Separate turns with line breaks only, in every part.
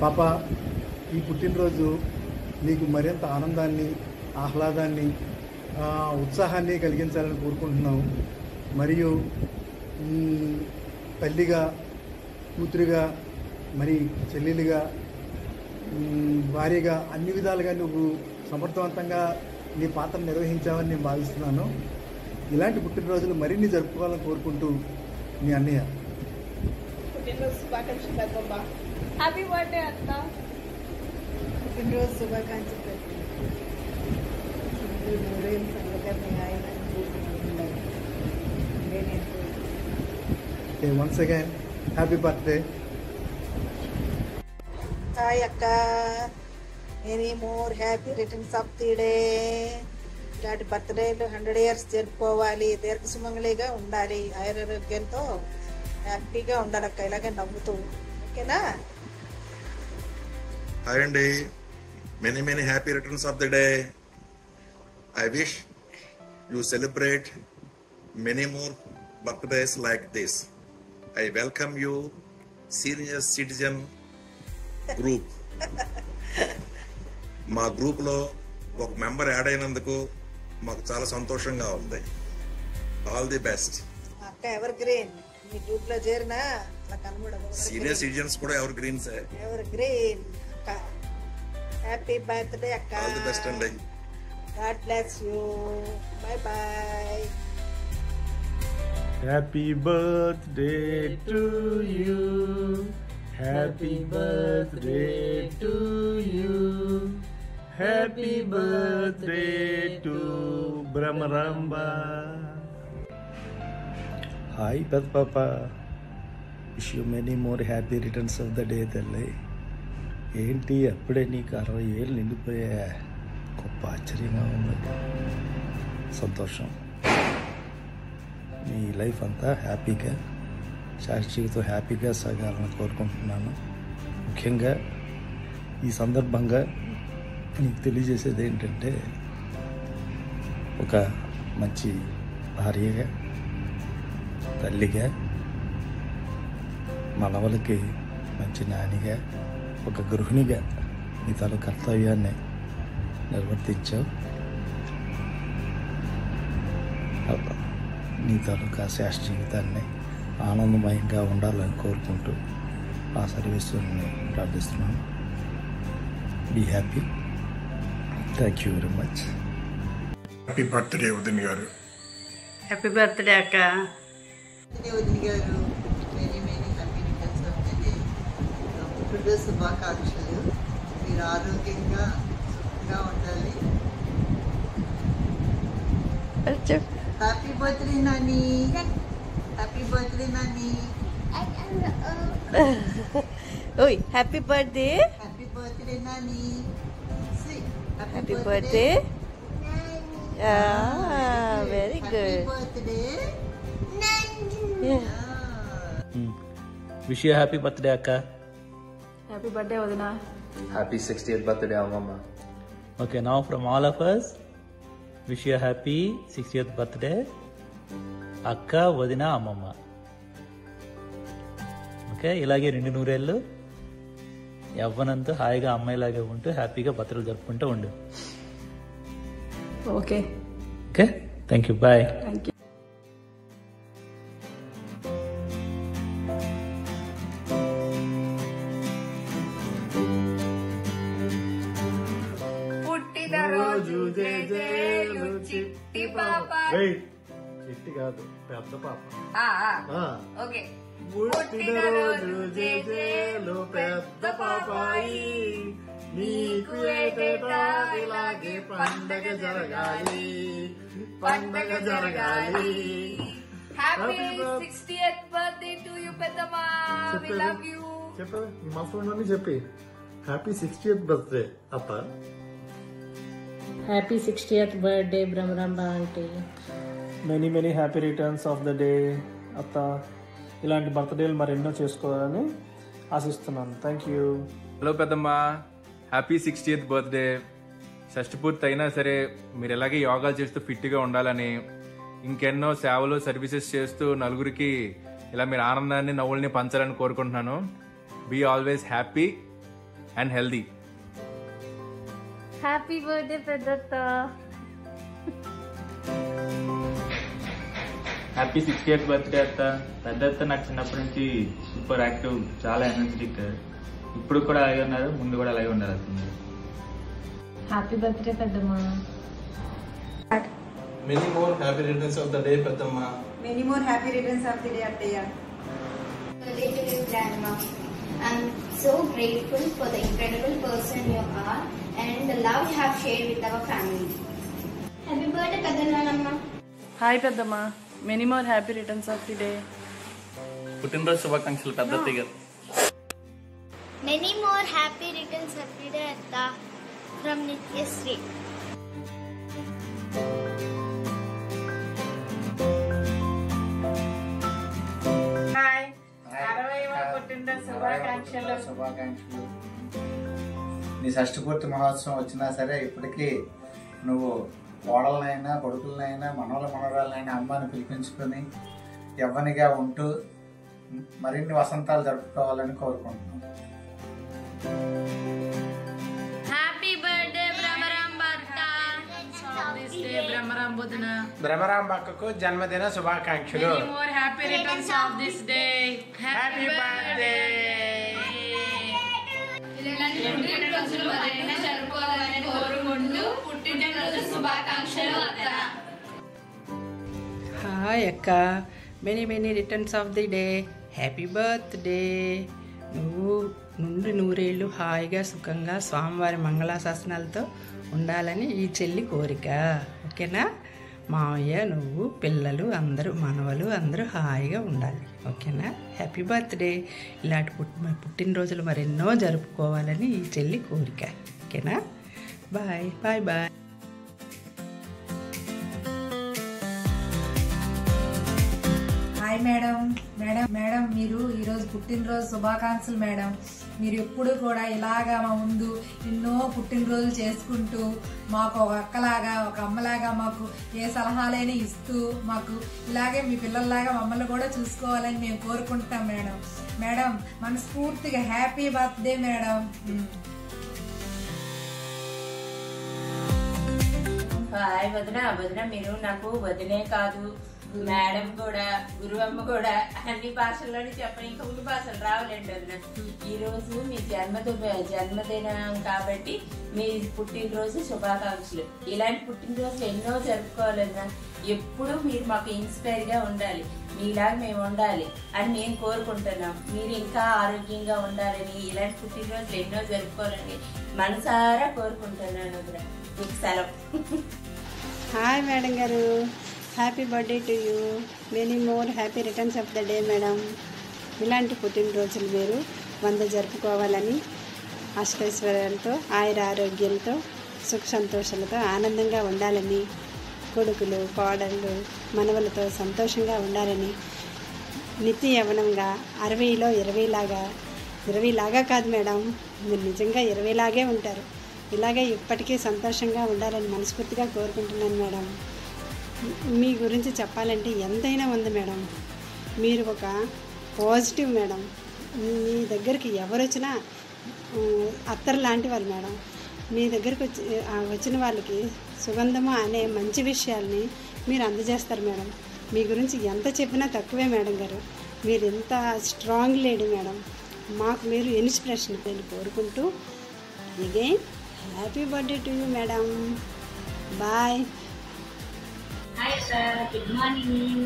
పాప, ఈ పుట్టినరోజు నీకు మరింత ఆనందాన్ని, ఆహ్లాదాన్ని, ఉత్సాహాన్ని కలిగించాలని కోరుకుంటున్నాము. మరియు తల్లిగా, కూతురిగా, మరి చెల్లెలిగా, భార్యగా అన్ని విధాలుగా నువ్వు సమర్థవంతంగా నీ పాత్ర నిర్వహించావని నేను భావిస్తున్నాను. ఇలాంటి పుట్టినరోజులు మరిన్ని జరుపుకోవాలని కోరుకుంటూ మీ అన్నయ్య.
పుట్టినరోజు శుభాకాంక్షలు పెద్దమ్మ. హ్యాపీ బర్త్డే అత్త.
పుట్టినరోజు శుభాకాంక్షలు.
Once again happy birthday.
Hi అక్క, many more happy returns of the day. ఇలాంటి బర్త్డేలు 100 years జరుపుకోవాలి, దీర్ఘ సుమంగళిగా ఉండాలి, ఆరోగ్యంతో హ్యాపీగా ఉండాలి అక్క, ఇలాగే నవ్వుతూ. ఓకేనా?
హాయ్ అండి, many happy returns of the day. I wish you celebrate many more birthdays like this. I welcome you, senior citizen group. మా గ్రూప్లో ఒక మెంబర్ యాడ్ అయినందుకు మాకు చాలా సంతోషంగా ఉంది. All the best.
అక్క ఎవర్ గ్రీన్, మీ గ్రూప్ లో చేరినా అట్లా కనబడదు.
సీనియర్ సిటిజన్స్ కూడా ఎవర్ గ్రీన్స్.
ఎవర్ గ్రీన్ అక్క. హ్యాపీ బర్త్డే అక్క.
ఆల్ ది బెస్ట్ అండి.
God bless you. Bye bye.
Happy birthday to you. Happy birthday to you. Happy birthday to Brahmaramba.
Hi Pet Papa. Wish you many more happy returns of the day తల్లి. ఏంటి అప్పుడే నీకు 60 ఏళ్ళు నిండిపోయా? గొప్ప ఆశ్చర్యంగా ఉంది. సంతోషం. మీ లైఫ్ అంతా హ్యాపీగా, శాస్త్రీయతో హ్యాపీగా సాగాలని కోరుకుంటున్నాను. ముఖ్యంగా ఈ సందర్భంగా నీకు తెలియజేసేది ఏంటంటే, ఒక మంచి భార్యగా, తల్లిగా, మనవలకి మంచి నానిగా, ఒక గృహిణిగా నీ తన కర్తవ్యాన్ని నిర్వర్తించావు. నీ తాలూకా శాస్త్ర జీవితాన్ని ఆనందమయంగా ఉండాలని కోరుకుంటూ ఆ సర్వేశ్వరుని ప్రార్థిస్తున్నాను. Be happy. Thank you very much.
Happy birthday వదిన గారు.
హ్యాపీ బర్త్డే అక్క.
వదిన గారు, many happy returns of the day. పుట్టినరోజు శుభాకాంక్షలు. మీరు ఆరోగ్యంగా ఉండాలి. Happy birthday Nani. Happy birthday Nani.
ఓయ్ happy birthday.
Happy birthday Nani.
Happy birthday. Very good.
Birthday
wish you happy birthday అక్క.
హ్యాపీ బర్త్డే వదినా.
హ్యాపీ 60th birthday అమ్మమ్మ. Okay, now from all of us wish you happy 60th birthday అక్క, వదిన, అమ్మమ్మ. Okay, ఇలాగే 2 నూరేళ్ళు యవ్వనంతో హాయిగా అమ్మాయిలాగే ఉంటూ హ్యాపీగా బర్త్డేలు జరుపుకుంటూ ఉండు.
Okay
okay, thank you, bye.
Thank you.
పుట్టినరోజు జేజేలు చిట్టి పాప. చిట్టి కాదు, పెద్ద పాప.
ఓకే.
పుట్టినరోజు జేజేలు పెద్ద పాపాయి, నీకు ఏటేటా ఇలాగే పండగ జరగాలి, పండగ జరగాలి.
Happy 60th birthday to you పెద్దమ్మా. We love you.
చెప్పు, నీ మనసులోని చెప్పి. హ్యాపీ 60th birthday అత్త.
Happy 60th birthday Bhramaramba aunty.
Many happy returns of the day అత్త. ఇలాంటి బర్త్డేలు మరెన్నో చేసుకోవాలని ఆశిస్తున్నాను. Thank you.
హలో పెద్దమ్మ, హ్యాపీ 60th birthday. షష్టి పూర్తి అయినా సరే మీరు ఎలాగే యోగాలు చేస్తూ ఫిట్గా ఉండాలని, ఇంకెన్నో సేవలు సర్వీసెస్ చేస్తూ నలుగురికి ఇలా మీరు ఆనందాన్ని, నవ్వుల్ని పంచాలని కోరుకుంటున్నాను. Be always happy and healthy.
Happy birthday పెద్దత్త.
హ్యాపీ 60th బర్త్డే అత్త. పెద్దత్త నాకు చిన్నప్పటి నుంచి సూపర్ యాక్టివ్, చాలా ఎనర్జెటిక్. ఇప్పుడు కూడా అలాగే ఉన్నారు, ముందు కూడా అలాగే ఉండాలి అత్త.
హ్యాపీ బర్త్డే పెద్దమ్మ.
Many more happy returns of the day పెద్దమ్మ.
Many more happy returns of the day అత్తయ్య.
Birthday to you, Grandma. I'm so grateful for the incredible person you are and the love you have shared with our family. Happy birthday, Peddamma.
Hi పెద్దమ్మ. Many more happy returns of the day.
పుట్టినరోజు శుభాకాంక్షలు పెద్దత్తయ్య గారు.
Many more happy returns of the day, Atta, from Nityasri.
Hi, 60వ పుట్టినరోజు
శుభాకాంక్షలు. నీ షష్ఠపూర్తి మహోత్సవం వచ్చినా సరే ఇప్పటికీ నువ్వు కోడలనైనా కొడుకులనైనా మనవరాలనైనా అమ్మని పిలిపించుకొని యవ్వనిగా ఉంటూ మరిన్ని వసంతాలు జరుపుకోవాలని కోరుకుంటున్నాను.
హ్యాపీ బర్త్డే
భ్రమరాంబక్కకు జన్మదిన శుభాకాంక్షలు.
Happy returns of this day. Happy birthday. పుట్టినరోజులు మరెన్నో జరుపుకోవాలని కోరుకుంటూ పుట్టినరోజు శుభాకాంక్షలు అత్త.
హాయ్ అక్క, many returns of the day. Happy birthday. నువ్వు నుండి నూరేళ్ళు హాయిగా సుఖంగా స్వామివారి మంగళాశాసనాలతో ఉండాలని ఈ చెల్లి కోరిక. ఓకేనా? మావయ్య, నువ్వు, పిల్లలు అందరూ, మనవలు అందరూ హాయిగా ఉండాలి. ఓకేనా? Happy birthday. ఇలాంటి పుట్టినరోజులు మరెన్నో జరుపుకోవాలని ఈ చెల్లి కోరిక. ఓకేనా? Bye bye bye.
Hi madam. Madam మీరు ఈరోజు పుట్టినరోజు శుభాకాంక్షలు మేడం. మీరు ఎప్పుడు కూడా ఇలాగా మా ముందు ఎన్నో పుట్టినరోజులు చేసుకుంటూ మాకు ఒక అక్కలాగా ఒక అమ్మలాగా మాకు ఏ సలహాలైనా ఇస్తూ మాకు ఇలాగే మీ పిల్లల్లాగా మమ్మల్ని కూడా చూసుకోవాలని మేము కోరుకుంటాం మేడం. మేడం మనస్ఫూర్తిగా హ్యాపీ బర్త్డే మేడం.
హాయ్ వదిన మీరు నాకు వదినే కాదు, మేడం కూడా, గురువమ్మ కూడా, అన్ని భాషల్లోనే చెప్పండి. ఇంకా ఉన్ని భాషలు రావులేండి వదిన. ఈ రోజు మీ జన్మదినం కాబట్టి మీ పుట్టినరోజు శుభాకాంక్షలు. ఇలాంటి పుట్టినరోజులు ఎన్నో జరుపుకోవాలన్నా ఎప్పుడు మీరు మాకు ఇన్స్పైర్ గా ఉండాలి, మీలాగా మేము ఉండాలి అని నేను కోరుకుంటున్నాం. మీరు ఇంకా ఆరోగ్యంగా ఉండాలని, ఇలాంటి పుట్టినరోజులు ఎన్నో జరుపుకోవాలని మనసారా కోరుకుంటున్నాను వదిన. మీకు సెలవు.
హాయ్ మేడం గారు, happy birthday to you. Many more happy returns of the day madam. ఇలాంటి పుట్టినరోజులు మీరు 100 జరుపుకోవాలని, అష్టైశ్వర్యాలతో, ఆయుర ఆరోగ్యాలతో, సుఖ సంతోషాలతో ఆనందంగా ఉండాలని, కొడుకులు కోడళ్ళు మనవలతో సంతోషంగా ఉండాలని, నిత్య యవ్వనంగా 60లో 20 లాగా కాదు మేడం, మీరు నిజంగా 20 లాగే ఉంటారు. ఇలాగే ఇప్పటికీ సంతోషంగా ఉండాలని మనస్ఫూర్తిగా కోరుకుంటున్నాను మేడం. మీ గురించి చెప్పాలంటే ఎంతైనా ఉంది మేడం. మీరు ఒక పాజిటివ్ మేడం. మీ దగ్గరికి ఎవరు వచ్చినా అత్తరు లాంటి వాళ్ళు మేడం. మీ దగ్గరికి వచ్చిన వాళ్ళకి సుగంధము అనే మంచి విషయాల్ని మీరు అందజేస్తారు మేడం. మీ గురించి ఎంత చెప్పినా తక్కువే మేడం గారు. మీరు ఎంత స్ట్రాంగ్ లేడీ మేడం. మాకు మీరు ఇన్స్పిరేషన్ నేను కోరుకుంటూ again happy birthday to you madam. Bye.
Hi sir, good morning.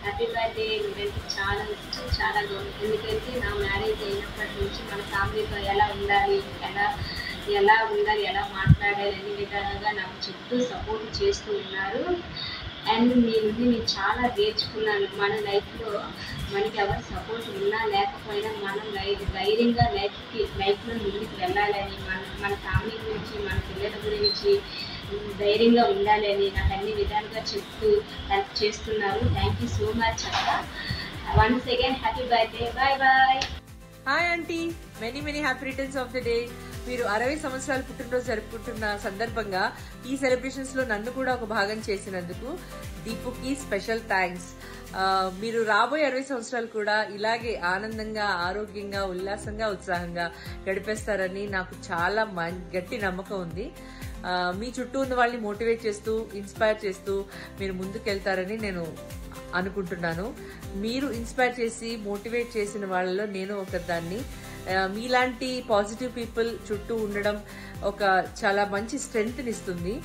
Happy birthday. మీరంటే చాలా గౌరవం. ఎందుకంటే నా మ్యారేజ్ అయినప్పటి నుంచి మన ఫ్యామిలీతో ఎలా ఉండాలి, ఎలా మాట్లాడాలి అన్ని విధాలుగా నాకు చెప్తూ సపోర్ట్ చేస్తూ ఉన్నారు. అండ్ మీ నుండి నేను చాలా నేర్చుకున్నాను. మన లైఫ్లో మనకి ఎవరు సపోర్ట్ ఉన్నా లేకపోయినా మనం ధైర్యంగా లైఫ్లో ముందుకు వెళ్ళాలని, మన ఫ్యామిలీ గురించి, మన పిల్లల గురించి ధైర్యంగా ఉండాలని నాకు అన్ని విధాలుగా చెప్తూ హెల్ప్ చేస్తున్నారు. థ్యాంక్ యూ సో మచ్ అక్క. Once again happy birthday. Bye bye.
Hi aunty, many happy returns of the day. మీరు 60 సంవత్సరాల పుట్టినరోజు జరుపుకుంటున్న సందర్భంగా ఈ సెలబ్రేషన్స్ లో నన్ను కూడా ఒక భాగం చేసినందుకు దీపుకి స్పెషల్ థ్యాంక్స్. మీరు రాబోయే 60 సంవత్సరాలు కూడా ఇలాగే ఆనందంగా, ఆరోగ్యంగా, ఉల్లాసంగా, ఉత్సాహంగా గడిపేస్తారని నాకు చాలా గట్టి నమ్మకం ఉంది. మీ చుట్టూ ఉన్న వాళ్ళని మోటివేట్ చేస్తూ, ఇన్స్పైర్ చేస్తూ మీరు ముందుకెళ్తారని నేను అనుకుంటున్నాను. మీరు ఇన్స్పైర్ చేసి మోటివేట్ చేసిన వాళ్ళలో నేను ఒకదాన్ని. మీలాంటి పాజిటివ్ పీపుల్ చుట్టూ ఉండడం ఒక చాలా మంచి స్ట్రెంగ్త్ ఇస్తుంది.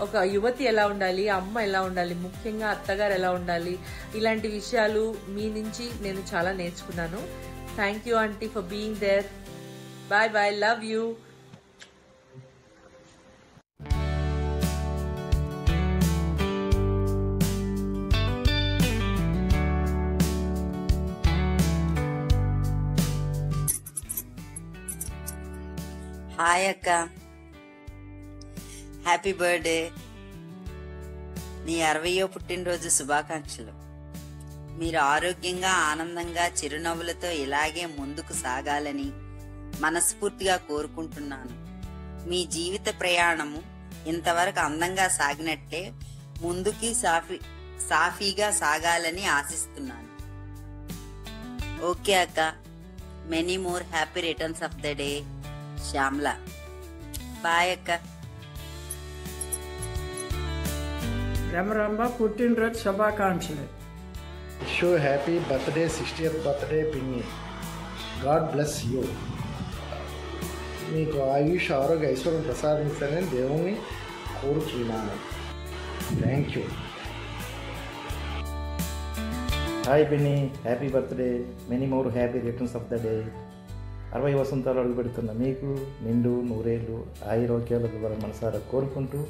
ఒక యువతి ఎలా ఉండాలి, అమ్మ ఎలా ఉండాలి, ముఖ్యంగా అత్తగారు ఎలా ఉండాలి, ఇలాంటి విషయాలు మీ నుంచి నేను చాలా నేర్చుకున్నాను. Thank you aunty for being there. Bye bye, love you.
Hi అక్క, హ్యాపీ బర్త్డే. నీ 60వ పుట్టినరోజు శుభాకాంక్షలు. మీరు ఆరోగ్యంగా, ఆనందంగా, చిరునవ్వులతో ఇలాగే ముందుకు సాగాలని మనస్ఫూర్తిగా కోరుకుంటున్నాను. మీ జీవిత ప్రయాణము ఇంతవరకు అందంగా సాగినట్లే ముందుకి సాఫీగా సాగాలని ఆశిస్తున్నాను. ఓకే అక్క, many more happy returns of the day. Shyamala. Bye అక్క.
రమరంబ పుట్టినరోజు శుభాకాంక్షలు.
So happy birthday, 60th birthday పిన్ని. God bless you. మీకు ఆయుష్, ఆరోగ్య, ఐశ్వర్యం ప్రసాదించాలని దేవుణ్ణి కోరుచున్నాను. Thank you. హాయ్ పిన్ని, happy birthday, many more happy returns of the day. 60 వసంతాలు అడుగు పెడుతున్న మీకు నిండు నూరేళ్ళు ఆయురోగ్యాలకు ద్వారా మనసారా కోరుకుంటూ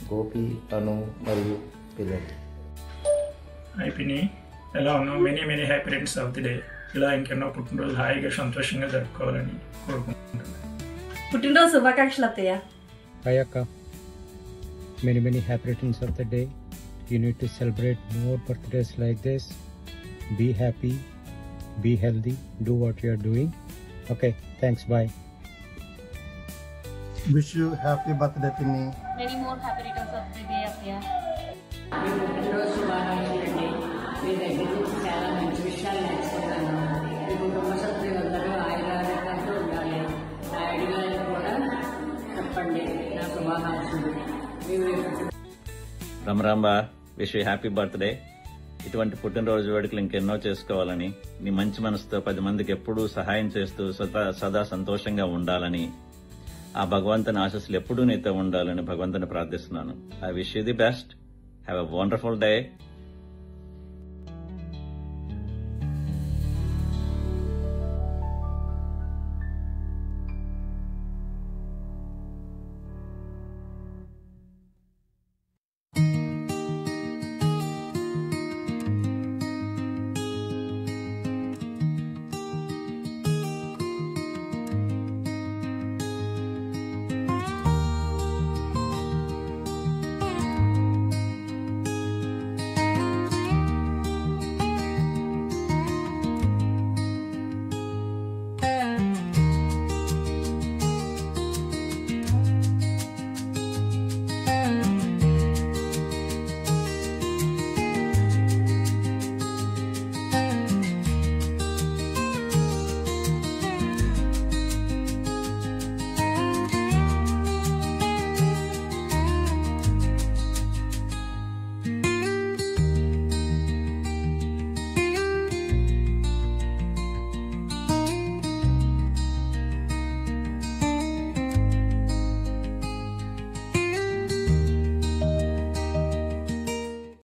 గోపి, అను మరియు పిల్లలు.
హాయ్ పిన్ని, ఎలా ఉన్నావు? Many many happy returns of the day. ఇలా ఇంకెన్నో పుట్టినరోజు హాయిగా సంతోషంగా జరుపుకోవాలని కోరుకుంటున్నాను.
పుట్టినరోజు శుభాకాంక్షలు అత్తయ్య.
హాయ్ అక్క, many many happy returns of the day. You need to celebrate more birthdays like this. Be happy, be healthy, do what you are doing. Okay, thanks, bye.
Wish you happy birthday పిన్ని.
Many more happy returns of the day అత్తయ్య.
పుట్టినరోజు శుభాకాంక్షలండి. మీ దగ్గర నుంచి చాలా మంచి విషయాలు నేర్చుకున్నాను. మీ కుటుంబ సభ్యులందరూ ఆయురారోగ్యంతో ఉండాలి. నా అడిగారికి కూడా చెప్పండి నా శుభాకాంక్షలు.
Ramaramba, wish you happy birthday. ఇటువంటి పుట్టినరోజు వేడుకలు ఇంకెన్నో చేసుకోవాలని, నీ మంచి మనసుతో 10 మందికి ఎప్పుడూ సహాయం చేస్తూ సదా సంతోషంగా ఉండాలని, ఆ భగవంతుని ఆశీస్సులు ఎప్పుడూ నీతో ఉండాలని భగవంతుని ప్రార్థిస్తున్నాను. I wish you the best. Have a wonderful day.